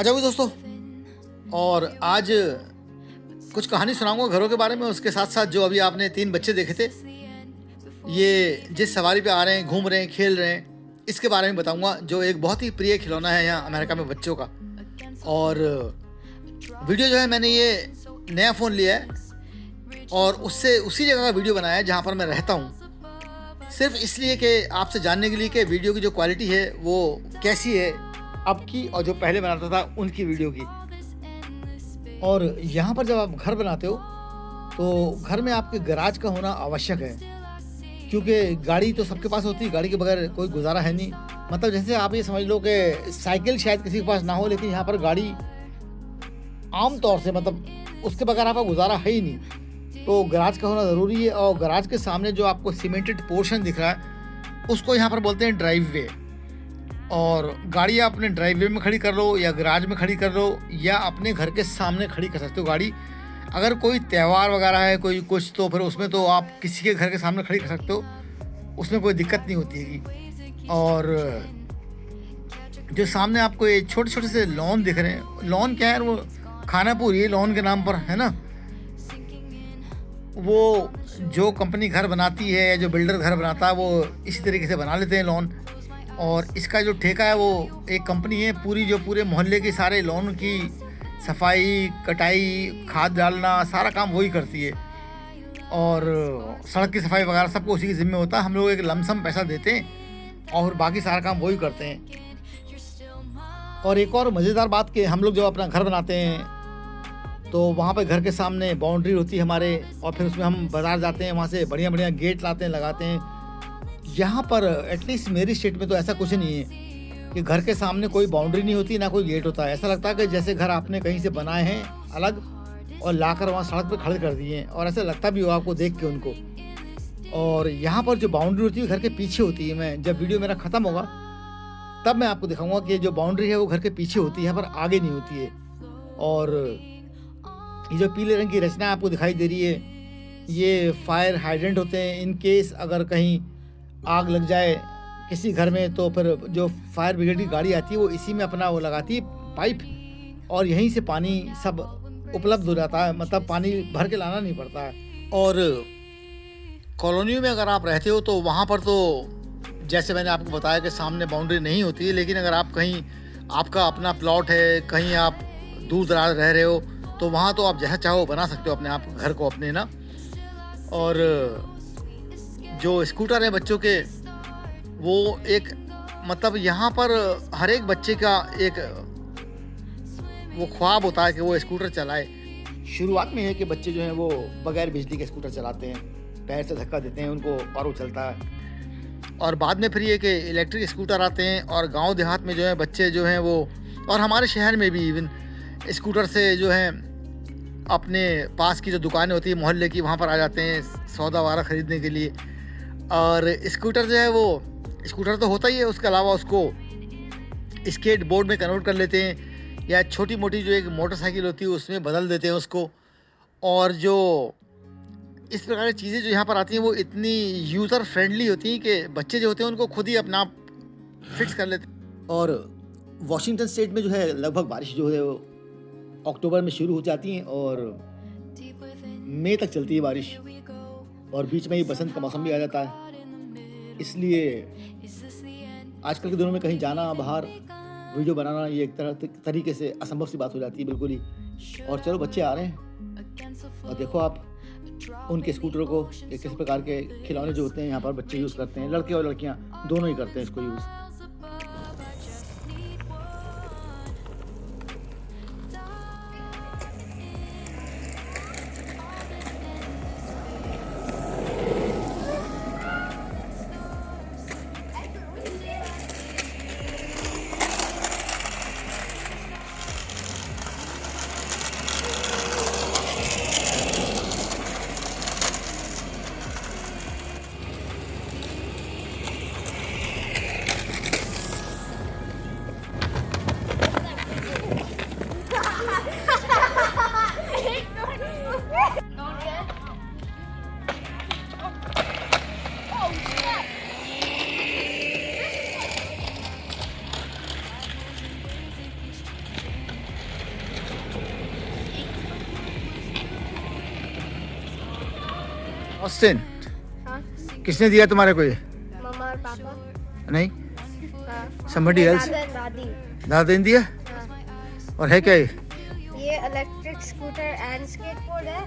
आ जाओ दोस्तों। और आज कुछ कहानी सुनाऊंगा घरों के बारे में। उसके साथ साथ जो अभी आपने 3 बच्चे देखे थे, ये जिस सवारी पे आ रहे हैं, घूम रहे हैं, खेल रहे हैं, इसके बारे में बताऊंगा, जो एक बहुत ही प्रिय खिलौना है यहाँ अमेरिका में बच्चों का। और वीडियो जो है, मैंने ये नया फ़ोन लिया है और उससे उसी जगह का वीडियो बनाया है जहाँ पर मैं रहता हूँ, सिर्फ इसलिए कि आपसे जानने के लिए कि वीडियो की जो क्वालिटी है वो कैसी है अब की और जो पहले बनाता था उनकी वीडियो की। और यहाँ पर जब आप घर बनाते हो तो घर में आपके गैराज का होना आवश्यक है, क्योंकि गाड़ी तो सबके पास होती है, गाड़ी के बगैर कोई गुजारा है नहीं। मतलब जैसे आप ये समझ लो कि साइकिल शायद किसी के पास ना हो, लेकिन यहाँ पर गाड़ी आम तौर से, मतलब उसके बगैर आपका गुजारा है ही नहीं। तो गैराज का होना ज़रूरी है। और गैराज के सामने जो आपको सीमेंटेड पोर्शन दिख रहा है उसको यहाँ पर बोलते हैं ड्राइव वे। और गाड़ी आप अपने ड्राइववे में खड़ी कर लो या गैराज में खड़ी कर लो या अपने घर के सामने खड़ी कर सकते हो गाड़ी। अगर कोई त्यौहार वगैरह है, कोई कुछ, तो फिर उसमें तो आप किसी के घर के सामने खड़ी कर सकते हो, उसमें कोई दिक्कत नहीं होती है। और जो सामने आपको ये छोटे छोटे से लॉन दिख रहे हैं, लॉन क्या है, वो खानापुर, ये लॉन के नाम पर है ना। वो जो कंपनी घर बनाती है या जो बिल्डर घर बनाता है वो इसी तरीके से बना लेते हैं लॉन। और इसका जो ठेका है वो एक कंपनी है, पूरी जो पूरे मोहल्ले के सारे लॉन की सफाई, कटाई, खाद डालना, सारा काम वही करती है। और सड़क की सफाई वगैरह सबको उसी की जिम्मे होता है। हम लोग एक लमसम पैसा देते हैं और बाकी सारा काम वही करते हैं। और एक और मज़ेदार बात कि हम लोग जब अपना घर बनाते हैं तो वहाँ पे घर के सामने बाउंड्री होती है हमारे, और फिर उसमें हम बाज़ार जाते हैं, वहाँ से बढ़िया बढ़िया गेट लाते हैं, लगाते हैं। यहाँ पर एटलीस्ट मेरी स्टेट में तो ऐसा कुछ नहीं है कि घर के सामने कोई बाउंड्री नहीं होती, ना कोई गेट होता है। ऐसा लगता है कि जैसे घर आपने कहीं से बनाए हैं अलग और लाकर वहाँ सड़क पे खड़े कर दिए हैं, और ऐसा लगता भी हो आपको देख के उनको। और यहाँ पर जो बाउंड्री होती है घर के पीछे होती है। मैं जब वीडियो मेरा ख़त्म होगा तब मैं आपको दिखाऊंगा कि जो बाउंड्री है वो घर के पीछे होती है, यहाँ पर आगे नहीं होती है। और ये जो पीले रंग की रचना आपको दिखाई दे रही है, ये फायर हाइड्रेंट होते हैं। इन केस अगर कहीं आग लग जाए किसी घर में तो फिर जो फायर ब्रिगेड की गाड़ी आती है वो इसी में अपना वो लगाती है पाइप, और यहीं से पानी सब उपलब्ध हो जाता है, मतलब पानी भर के लाना नहीं पड़ता है। और कॉलोनियों में अगर आप रहते हो तो वहाँ पर तो जैसे मैंने आपको बताया कि सामने बाउंड्री नहीं होती है, लेकिन अगर आप कहीं, आपका अपना प्लॉट है, कहीं आप दूर दराज रह रहे हो, तो वहाँ तो आप जैसा चाहो बना सकते हो अपने आप घर को अपने ना। और जो स्कूटर है बच्चों के, वो एक, मतलब यहाँ पर हर एक बच्चे का एक वो ख्वाब होता है कि वो स्कूटर चलाए। शुरुआत में है कि बच्चे जो हैं वो बगैर बिजली के स्कूटर चलाते हैं, पैर से धक्का देते हैं उनको और वो चलता है। और बाद में फिर ये कि इलेक्ट्रिक स्कूटर आते हैं, और गांव देहात में जो है बच्चे जो हैं वो, और हमारे शहर में भी इवन स्कूटर से जो है अपने पास की जो दुकानें होती है मोहल्ले की, वहाँ पर आ जाते हैं सौदा वारा ख़रीदने के लिए। और स्कूटर जो है वो स्कूटर तो होता ही है, उसके अलावा उसको स्केट बोर्ड में कन्वर्ट कर लेते हैं, या छोटी मोटी जो एक मोटरसाइकिल होती है उसमें बदल देते हैं उसको। और जो इस प्रकार की चीज़ें जो यहाँ पर आती हैं वो इतनी यूज़र फ्रेंडली होती हैं कि बच्चे जो होते हैं उनको खुद ही अपना आप फिक्स कर लेते हैं। और वॉशिंगटन स्टेट में जो है लगभग बारिश जो है वो अक्टूबर में शुरू हो जाती हैं और मई तक चलती है बारिश, और बीच में ही बसंत का मौसम भी आ जाता है। इसलिए आजकल के दिनों में कहीं जाना, बाहर वीडियो बनाना, ये एक तरीके से असंभव सी बात हो जाती है बिल्कुल ही। और चलो बच्चे आ रहे हैं और देखो आप उनके स्कूटरों को, किस प्रकार के खिलौने जो होते हैं यहाँ पर बच्चे यूज़ करते हैं, लड़के और लड़कियाँ दोनों ही करते हैं इसको यूज़। ऑस्टिन, हाँ, किसने दिया तुम्हारे को ये? मम्मा और पापा। नहीं, हाँ, somebody else? दादा और दादी। दादा ने दिया? हाँ, और है क्या ये? ये इलेक्ट्रिक स्कूटर एंड स्केटबोर्ड है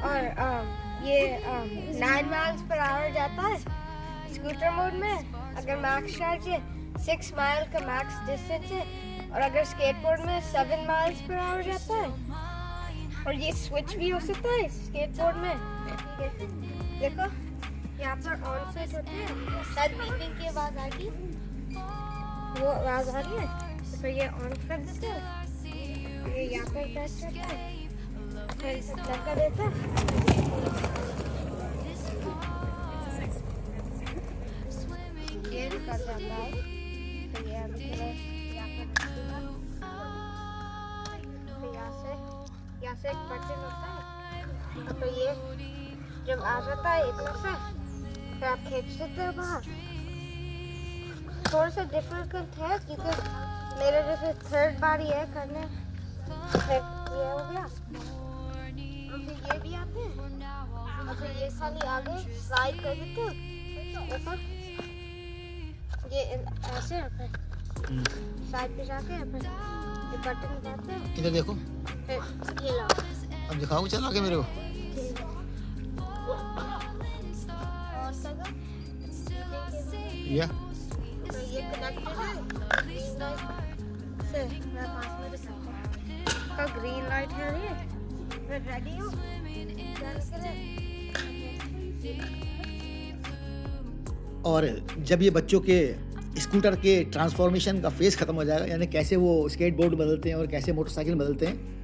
और ये 9 माइल्स पर आवर जाता है स्कूटर मोड में। अगर मैक्स चार्ज है 6 माइल का मैक्स डिस्टेंस है, और अगर स्केटबोर्ड में 7 माइल्स पर आवर जाता है। और ये स्विच भी हो सकता है स्केटबोर्ड में। देखो यहाँ पर ऑन स्विच होते हैं, शायद बीपिंग की आवाज आएगी, वो आवाज आ रही है तो फिर ये ऑन कर देते हैं। ये यहाँ पर टच करता है, फिर लगा देता है। ये भी कर जाता है, तो ये अभी यहाँ पर रखेगा। फिर यहाँ से एक बटन होता है, तो ये जब आ जाता है इतना से, फिर आप खींच देते हो बाहर। थोड़ा सा डिफिकल्ट है क्योंकि मेरे जैसे थर्ड बार ये करने, फिर ये हो गया, और फिर ये भी आते हैं, और फिर ये खाली आगे स्लाइड कर देते हो। देखो ये ऐसे होता है, साइड पे जाके फिर ये बटन दबाते हैं, इधर देखो, फिर ये लो। अब दिखाओ चला के मेरे को। और सगा या तो ये कनेक्टेड है ग्रीन लाइट से। मैं पास में दिखाता हूँ, का ग्रीन लाइट है ये। फिर रेडी हो जाने के लिए। और जब ये बच्चों के स्कूटर के ट्रांसफॉर्मेशन का फेज खत्म हो जाएगा, यानी कैसे वो स्केटबोर्ड बदलते हैं और कैसे मोटरसाइकिल बदलते हैं,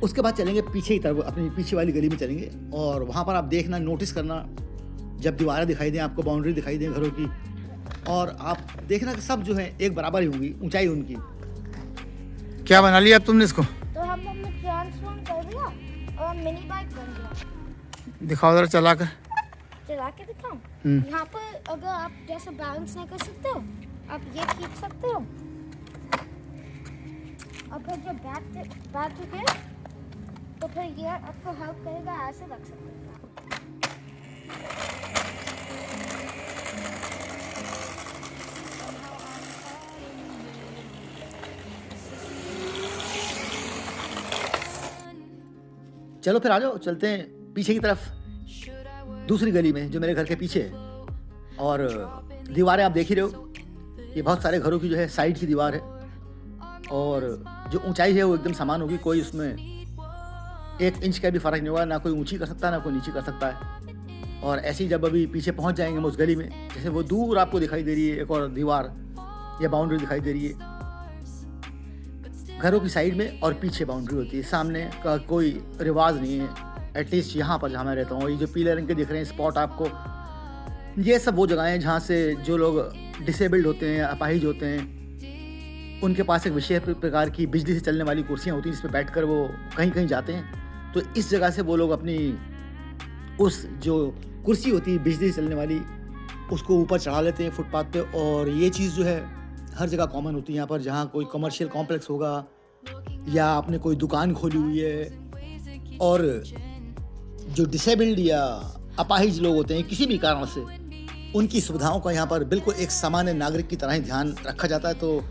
उसके बाद चलेंगे पीछे की तरफ, अपनी पीछे वाली गली में चलेंगे। और वहाँ पर आप देखना, नोटिस करना, जब दीवारें दिखाई दें आपको, बाउंड्री दिखाई दें घरों की, और आप देखना कि सब जो है एक बराबर ही होंगी ऊंचाई उनकी। क्या बना लिया अब तुमने इसको? तो हमने ट्रांसफॉर्म कर दिया और मिनी बाइक बन गया। दिखाओ जरा चला कर। चला के दिखाऊं? यहाँ पर अगर आप जैसे बैलेंस नहीं कर सकते हो, आप ये खींच सकते हो, और फिर जब बैठ चुके तो फिर ये आपको हेल्प करेगा, ऐसे रख सकते हो। चलो फिर आ जाओ, चलते हैं पीछे की तरफ, दूसरी गली में जो मेरे घर के पीछे है। और दीवारें आप देख ही रहे हो, ये बहुत सारे घरों की जो है साइड की दीवार है, और जो ऊंचाई है वो एकदम समान होगी, कोई उसमें 1 इंच का भी फर्क नहीं होगा, ना कोई ऊंची कर सकता है ना कोई नीची कर सकता है। और ऐसे ही जब अभी पीछे पहुंच जाएंगे हम उस गली में, जैसे वो दूर आपको दिखाई दे रही है एक और दीवार या बाउंड्री दिखाई दे रही है, घरों की साइड में और पीछे बाउंड्री होती है, सामने का कोई रिवाज नहीं है। एटलीस्ट यहाँ पर जहाँ मैं रहता हूँ, ये जो पीले रंग के दिख रहे हैं स्पॉट आपको, ये सब वो जगह हैं जहाँ से जो लोग डिसेबल्ड होते हैं, अपाहिज होते हैं, उनके पास एक विशेष प्रकार की बिजली से चलने वाली कुर्सियाँ होती हैं जिस पर बैठकर वो कहीं कहीं जाते हैं। तो इस जगह से वो लोग अपनी उस जो कुर्सी होती है बिजली से चलने वाली, उसको ऊपर चढ़ा लेते हैं फुटपाथ पे। और ये चीज़ जो है हर जगह कॉमन होती है यहाँ पर, जहाँ कोई कमर्शियल कॉम्प्लेक्स होगा या आपने कोई दुकान खोली हुई है, और जो डिसेबल्ड या अपाहिज लोग होते हैं किसी भी कारण से, उनकी सुविधाओं का यहाँ पर बिल्कुल एक सामान्य नागरिक की तरह ही ध्यान रखा जाता है। तो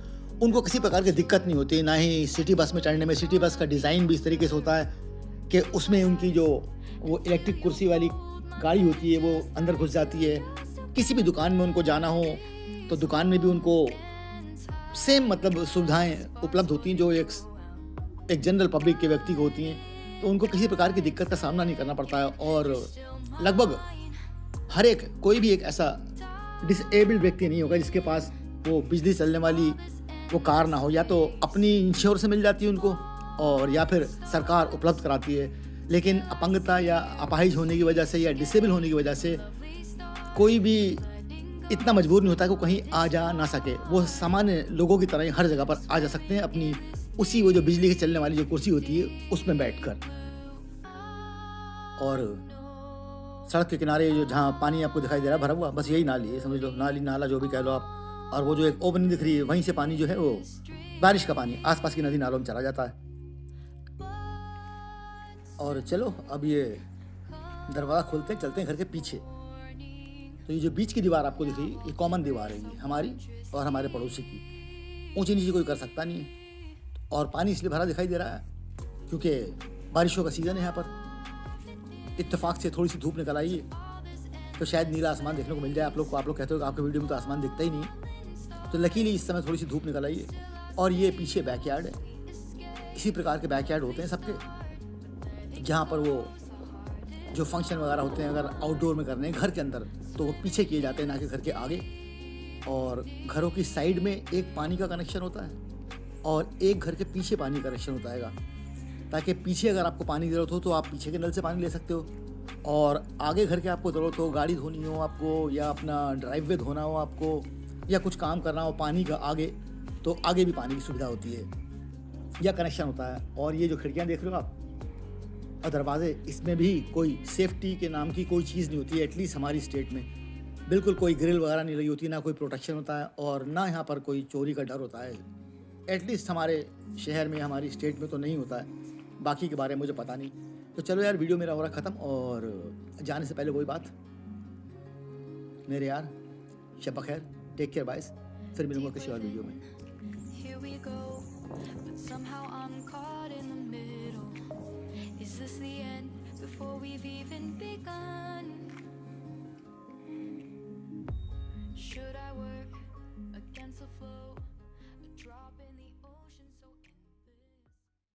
उनको किसी प्रकार की दिक्कत नहीं होती, ना ही सिटी बस में चढ़ने में। सिटी बस का डिज़ाइन भी इस तरीके से होता है कि उसमें उनकी जो वो इलेक्ट्रिक कुर्सी वाली गाड़ी होती है वो अंदर घुस जाती है। किसी भी दुकान में उनको जाना हो तो दुकान में भी उनको सेम मतलब सुविधाएं उपलब्ध होती हैं जो एक जनरल पब्लिक के व्यक्ति को होती हैं। तो उनको किसी प्रकार की दिक्कत का सामना नहीं करना पड़ता है। और लगभग हर एक कोई भी एक ऐसा डिसेबल्ड व्यक्ति नहीं होगा जिसके पास वो बिजली चलने वाली वो कार ना हो। या तो अपनी इंश्योरेंस से मिल जाती है उनको, और या फिर सरकार उपलब्ध कराती है। लेकिन अपंगता या अपाहिज होने की वजह से या डिसेबल होने की वजह से कोई भी इतना मजबूर नहीं होता कि वो कहीं आ जा ना सके। वो सामान्य लोगों की तरह ही हर जगह पर आ जा सकते हैं, अपनी उसी वो जो बिजली की चलने वाली जो कुर्सी होती है उसमें बैठकर। और सड़क के किनारे जो जहाँ पानी आपको दिखाई दे रहा है भरा हुआ, बस यही नाली है, समझ लो, नाली नाला जो भी कह लो आप। और वो जो एक ओपनिंग दिख रही है वहीं से पानी जो है वो बारिश का पानी आसपास की नदी नालों में चला जाता है। और चलो अब ये दरवाज़ा खोलते हैं, चलते हैं घर के पीछे। तो ये जो बीच की दीवार आपको दिख रही है, ये कॉमन दीवार है, ये हमारी और हमारे पड़ोसी की। ऊंची नीची कोई कर सकता नहीं है। और पानी इसलिए भरा दिखाई दे रहा है क्योंकि बारिशों का सीज़न है यहाँ पर। इत्तेफाक से थोड़ी सी धूप निकल आई है तो शायद नीला आसमान देखने को मिल जाए आप लोग को। आप लोग कहते हो कि आपके वीडियो में तो आसमान दिखता ही नहीं, तो लकीली इस समय थोड़ी सी धूप निकल आई है। और ये पीछे बैकयार्ड है। इसी प्रकार के बैकयार्ड होते हैं सबके, जहाँ पर वो जो फंक्शन वगैरह होते हैं अगर आउटडोर में करने हैं घर के अंदर, तो वो पीछे किए जाते हैं, ना कि घर के आगे। और घरों की साइड में एक पानी का कनेक्शन होता है और एक घर के पीछे पानी का कनेक्शन होता है, ताकि पीछे अगर आपको पानी की ज़रूरत हो तो आप पीछे के नल से पानी ले सकते हो, और आगे घर के आपको ज़रूरत हो, गाड़ी धोनी हो आपको, या अपना ड्राइववे धोना हो आपको, या कुछ काम करना हो पानी का आगे, तो आगे भी पानी की सुविधा होती है या कनेक्शन होता है। और ये जो खिड़कियाँ देख रहे हो आप और दरवाजे, इसमें भी कोई सेफ्टी के नाम की कोई चीज़ नहीं होती है। एटलीस्ट हमारी स्टेट में बिल्कुल कोई ग्रिल वगैरह नहीं लगी होती, ना कोई प्रोटेक्शन होता है और ना यहाँ पर कोई चोरी का डर होता है। एटलीस्ट हमारे शहर में, हमारी स्टेट में तो नहीं होता है, बाकी के बारे में मुझे पता नहीं। तो चलो यार, वीडियो मेरा हो रहा ख़त्म। और जाने से पहले वही बात, मेरे यार, शब खैर, टेक केयर बाइस। फिर मिलूंगा किसी और वीडियो में।